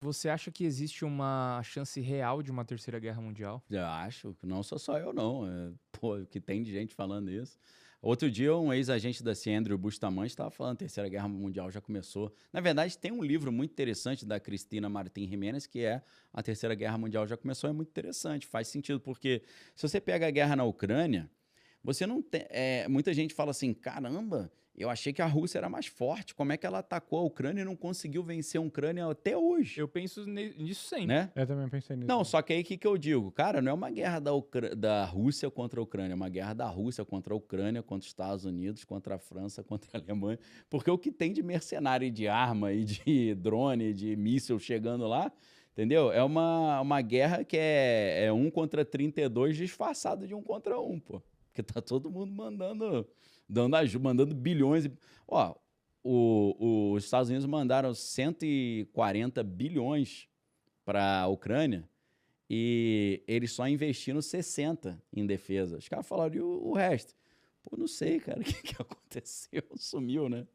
Você acha que existe uma chance real de uma terceira guerra mundial? Eu acho, que não sou só eu não, pô, o que tem de gente falando isso. Outro dia, um ex-agente da CIA, Andrew Bustamante, estava falando que a Terceira Guerra Mundial já começou. Na verdade, tem um livro muito interessante da Cristina Martin Jiménez, que é A Terceira Guerra Mundial Já Começou, é muito interessante, faz sentido, porque se você pega a guerra na Ucrânia, você não tem. Muita gente fala assim: caramba, eu achei que a Rússia era mais forte. Como é que ela atacou a Ucrânia e não conseguiu vencer a Ucrânia até hoje? Eu penso nisso sempre. Né? Eu também pensei nisso. Não, só que aí o que, que eu digo? Cara, não é uma guerra da Rússia contra a Ucrânia, é uma guerra da Rússia contra a Ucrânia, contra os Estados Unidos, contra a França, contra a Alemanha. Porque o que tem de mercenário e de arma e de drone, de míssil chegando lá, entendeu? É uma guerra que é 1 contra 32 disfarçado de 1 contra 1, pô. Porque tá todo mundo dando ajuda, mandando bilhões. Ó, os Estados Unidos mandaram 140 bilhões para a Ucrânia e eles só investiram 60 em defesa. Os caras falaram, e o resto? Pô, não sei, cara, o que aconteceu? Sumiu, né?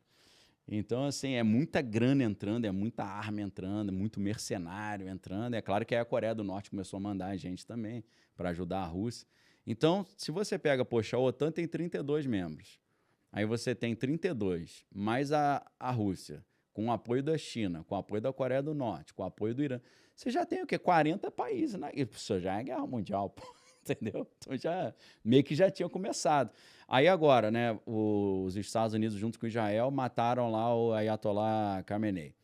Então, assim, é muita grana entrando, é muita arma entrando, é muito mercenário entrando. É claro que aí a Coreia do Norte começou a mandar a gente também para ajudar a Rússia. Então, se você pega, poxa, a OTAN tem 32 membros. Aí você tem 32, mais a Rússia, com o apoio da China, com o apoio da Coreia do Norte, com o apoio do Irã. Você já tem o quê? 40 países, né? Isso já é guerra mundial, pô. Entendeu? Então já meio que já tinha começado. Aí agora, né, os Estados Unidos junto com Israel mataram lá o Ayatollah Khamenei.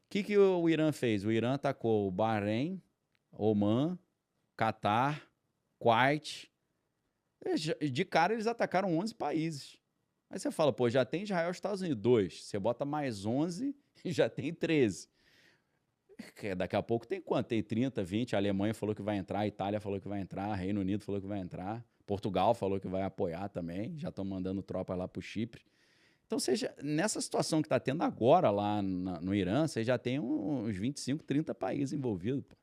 O que o Irã fez? O Irã atacou o Bahrein, Omã, Catar, Kuwait. De cara eles atacaram 11 países. Aí você fala, pô, já tem Israel e Estados Unidos, 2. Você bota mais 11 e já tem 13. Daqui a pouco tem quanto? Tem 30, 20. A Alemanha falou que vai entrar, a Itália falou que vai entrar, Reino Unido falou que vai entrar, Portugal falou que vai apoiar também, já estão mandando tropa lá para o Chipre. Então, nessa situação que está tendo agora lá no Irã, você já tem uns 25, 30 países envolvidos. Pô.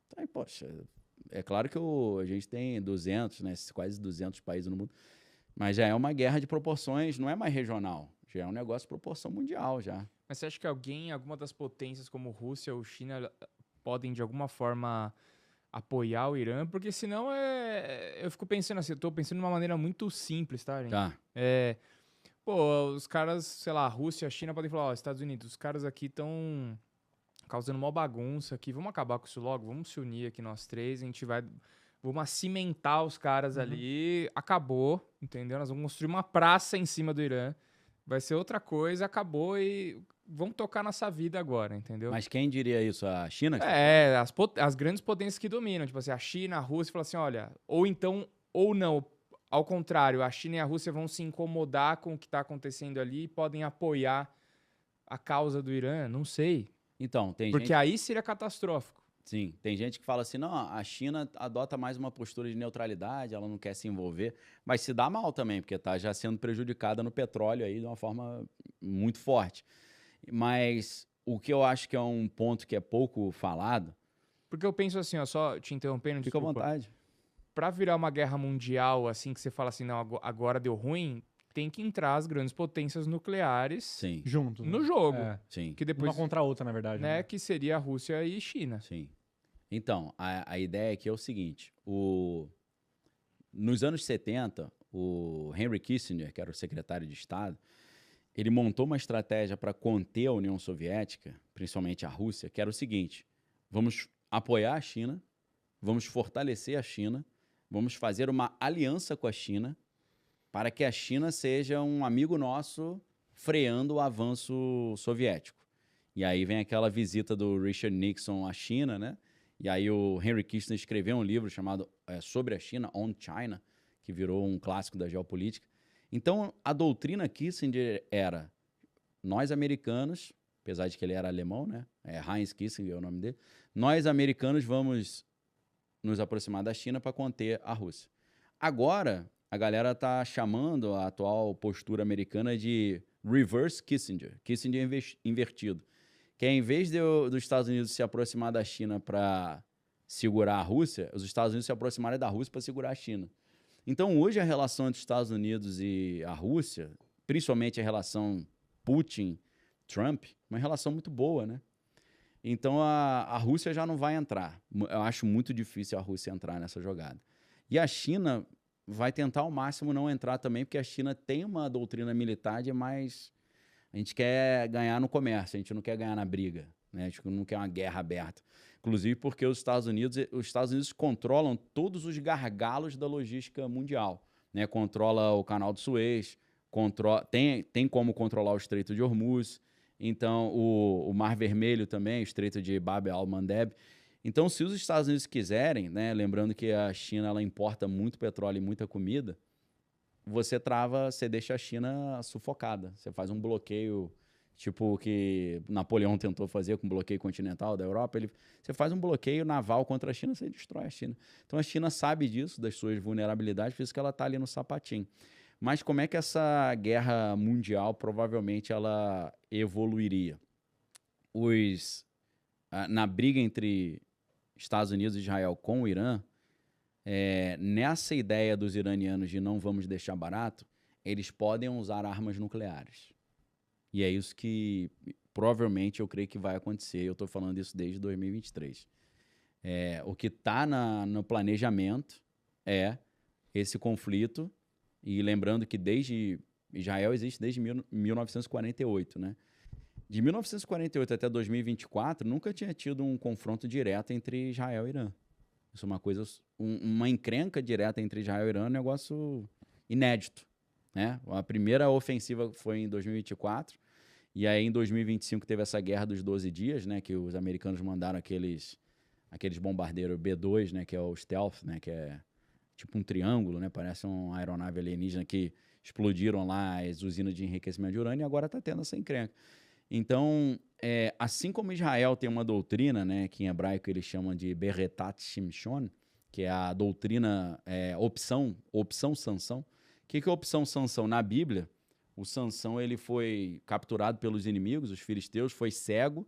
Então, poxa, é claro que a gente tem 200, né, quase 200 países no mundo, mas já é uma guerra de proporções, não é mais regional, já é um negócio de proporção mundial já. Mas você acha que alguma das potências como Rússia ou China podem de alguma forma apoiar o Irã? Porque senão eu fico pensando assim, eu tô pensando de uma maneira muito simples, tá, gente? Tá. Pô, os caras, sei lá, Rússia, China podem falar, ó, Estados Unidos, os caras aqui estão causando uma bagunça aqui, vamos acabar com isso logo, vamos se unir aqui nós três, a gente vai, vamos cimentar os caras ali, acabou, entendeu? Nós vamos construir uma praça em cima do Irã, vai ser outra coisa, acabou e vamos tocar nossa vida agora, entendeu? Mas quem diria isso? A China? As grandes potências que dominam, tipo assim, a China, a Rússia, falam assim, olha, ou então, ou não, ao contrário, a China e a Rússia vão se incomodar com o que está acontecendo ali e podem apoiar a causa do Irã, não sei. Então, tem Porque gente... aí seria catastrófico. Sim, tem gente que fala assim, não, a China adota mais uma postura de neutralidade, ela não quer se envolver, mas se dá mal também, porque está já sendo prejudicada no petróleo aí de uma forma muito forte. Mas o que eu acho que é um ponto que é pouco falado... Porque eu penso assim, ó, só te interrompendo, Fica à desculpa. vontade. Pra virar uma guerra mundial, assim, que você fala assim, não, agora deu ruim, tem que entrar as grandes potências nucleares Sim, Juntos. no né? jogo. sim, Que depois, Uma contra a outra, na verdade. né, que seria a Rússia e China. sim. Então, a ideia aqui é o seguinte, nos anos 70, o Henry Kissinger, que era o secretário de Estado, ele montou uma estratégia para conter a União Soviética, principalmente a Rússia, que era o seguinte, vamos apoiar a China, vamos fortalecer a China, vamos fazer uma aliança com a China para que a China seja um amigo nosso freando o avanço soviético. E aí vem aquela visita do Richard Nixon à China, né? E aí o Henry Kissinger escreveu um livro chamado Sobre a China, On China, que virou um clássico da geopolítica. Então, a doutrina Kissinger era nós americanos, apesar de que ele era alemão, né? Heinz Kissinger é o nome dele. Nós americanos vamos nos aproximar da China para conter a Rússia. Agora, a galera está chamando a atual postura americana de reverse Kissinger, Kissinger invertido. Que é, em vez dos Estados Unidos se aproximar da China para segurar a Rússia, os Estados Unidos se aproximarem da Rússia para segurar a China. Então, hoje, a relação entre os Estados Unidos e a Rússia, principalmente a relação Putin-Trump, uma relação muito boa, né? Então a Rússia já não vai entrar. Eu acho muito difícil a Rússia entrar nessa jogada. E a China vai tentar ao máximo não entrar também, porque a China tem uma doutrina militar de mais... A gente quer ganhar no comércio, a gente não quer ganhar na briga, né? A gente não quer uma guerra aberta. Inclusive porque os Estados Unidos controlam todos os gargalos da logística mundial, né? Controla o Canal de Suez, tem como controlar o Estreito de Hormuz, então o Mar Vermelho também, o Estreito de Bab el-Mandeb. Então, se os Estados Unidos quiserem, né? Lembrando que a China ela importa muito petróleo e muita comida, você deixa a China sufocada. Você faz um bloqueio, tipo o que Napoleão tentou fazer com o bloqueio continental da Europa. Você faz um bloqueio naval contra a China, você destrói a China. Então a China sabe disso, das suas vulnerabilidades, por isso que ela está ali no sapatinho. Mas como é que essa guerra mundial provavelmente ela evoluiria? Na briga entre Estados Unidos e Israel com o Irã, nessa ideia dos iranianos de não vamos deixar barato, eles podem usar armas nucleares. E é isso que provavelmente eu creio que vai acontecer. Eu estou falando isso desde 2023. O que está no planejamento é esse conflito. E lembrando que Israel existe desde 1948, né? De 1948 até 2024, nunca tinha tido um confronto direto entre Israel e Irã. Isso é uma coisa, uma encrenca direta entre Israel e Irã é um negócio inédito, né? A primeira ofensiva foi em 2024, e aí em 2025 teve essa guerra dos 12 dias, né? Que os americanos mandaram aqueles bombardeiros B-2, né? Que é o Stealth, né? Que é tipo um triângulo, né? Parece uma aeronave alienígena que explodiram lá as usinas de enriquecimento de urânio e agora está tendo essa encrenca. Então, assim como Israel tem uma doutrina, né, que em hebraico eles chamam de Beretat Shimshon, que é a doutrina opção Sansão. O que é opção Sansão? Na Bíblia, o Sansão ele foi capturado pelos inimigos, os filisteus, foi cego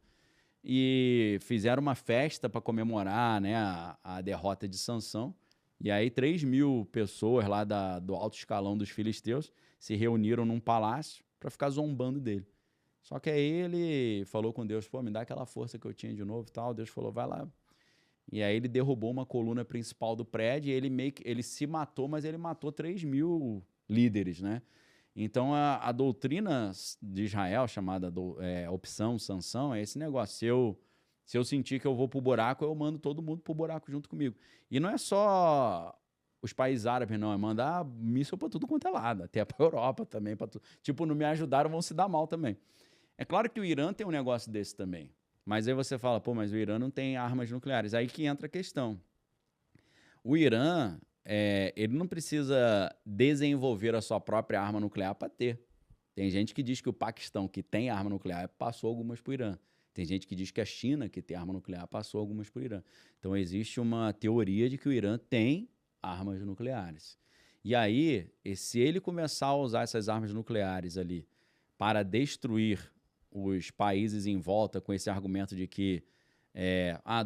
e fizeram uma festa para comemorar, né, a derrota de Sansão. E aí 3.000 pessoas lá do alto escalão dos filisteus se reuniram num palácio para ficar zombando dele. Só que aí ele falou com Deus, pô, me dá aquela força que eu tinha de novo e tal. Deus falou, vai lá. E aí ele derrubou uma coluna principal do prédio e ele se matou, mas ele matou 3.000 líderes, né? Então a doutrina de Israel, chamada opção Sansão, é esse negócio. Se eu sentir que eu vou pro buraco, eu mando todo mundo pro buraco junto comigo. E não é só os países árabes, não. É mandar míssil pra tudo quanto é lado. Até pra Europa também. Tipo, não me ajudaram, vão se dar mal também. É claro que o Irã tem um negócio desse também. Mas aí você fala, pô, mas o Irã não tem armas nucleares. Aí que entra a questão. O Irã, ele não precisa desenvolver a sua própria arma nuclear para ter. Tem gente que diz que o Paquistão, que tem arma nuclear, passou algumas para o Irã. Tem gente que diz que a China, que tem arma nuclear, passou algumas para o Irã. Então existe uma teoria de que o Irã tem armas nucleares. E aí, se ele começar a usar essas armas nucleares ali para destruir os países em volta com esse argumento de que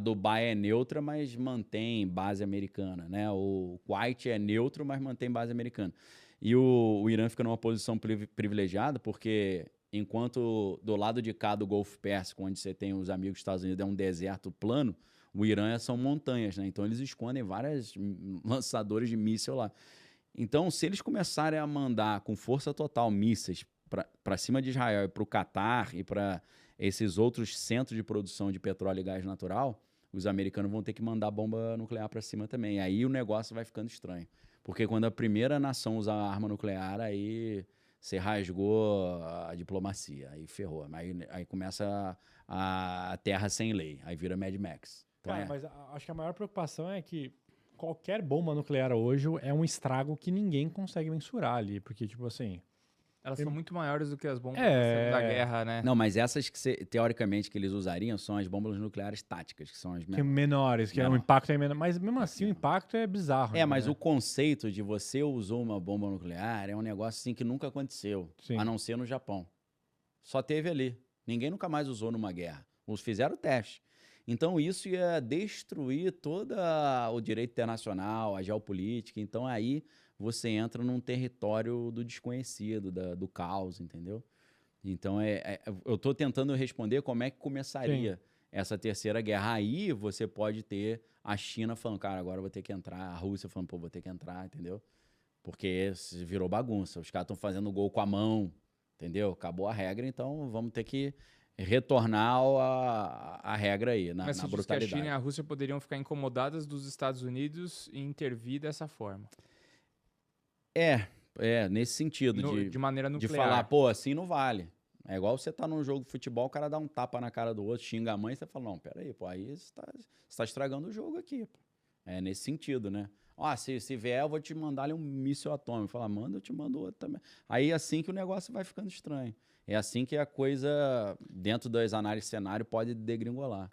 Dubai é neutra, mas mantém base americana, né? O Kuwait é neutro, mas mantém base americana. E o Irã fica numa posição privilegiada, porque enquanto do lado de cá do Golfo Pérsico, onde você tem os amigos dos Estados Unidos, é um deserto plano, o Irã são montanhas, né? Então eles escondem vários lançadores de míssil lá. Então, se eles começarem a mandar com força total mísseis para cima de Israel e para o Catar e para esses outros centros de produção de petróleo e gás natural, os americanos vão ter que mandar bomba nuclear para cima também. Aí o negócio vai ficando estranho. Porque quando a primeira nação usa a arma nuclear, aí você rasgou a diplomacia, aí ferrou. Aí começa a terra sem lei, aí vira Mad Max. Então, cara, mas acho que a maior preocupação é que qualquer bomba nuclear hoje é um estrago que ninguém consegue mensurar ali, porque, tipo assim... Elas são muito maiores do que as bombas da guerra, né? Não, mas essas que teoricamente que eles usariam são as bombas nucleares táticas, que são as menores, que o impacto é menor. Mas mesmo assim o impacto é bizarro. Mas o conceito de você usou uma bomba nuclear é um negócio assim que nunca aconteceu, a não ser no Japão. Só teve ali. Ninguém nunca mais usou numa guerra. Os fizeram o teste. Então isso ia destruir todo o direito internacional, a geopolítica. Então aí você entra num território do desconhecido, do caos, entendeu? Então eu estou tentando responder como é que começaria essa terceira guerra. Aí você pode ter a China falando, cara, agora eu vou ter que entrar. A Rússia falando, pô, vou ter que entrar, entendeu? Porque virou bagunça. Os caras estão fazendo gol com a mão, entendeu? Acabou a regra, então vamos ter que retornar a regra aí, na Mas você diz que a brutalidade. China e a Rússia poderiam ficar incomodadas dos Estados Unidos e intervir dessa forma. Nesse sentido, De maneira de nuclear. falar, pô, assim não vale. É igual você tá num jogo de futebol, o cara dá um tapa na cara do outro, xinga a mãe, você fala, não, peraí, pô, aí você tá estragando o jogo aqui, pô. É nesse sentido, né? Ó, se vier, eu vou te mandar ali um míssil atômico. Fala, manda, eu te mando outro também. Aí é assim que o negócio vai ficando estranho. É assim que a coisa, dentro das análises de cenário, pode degringolar.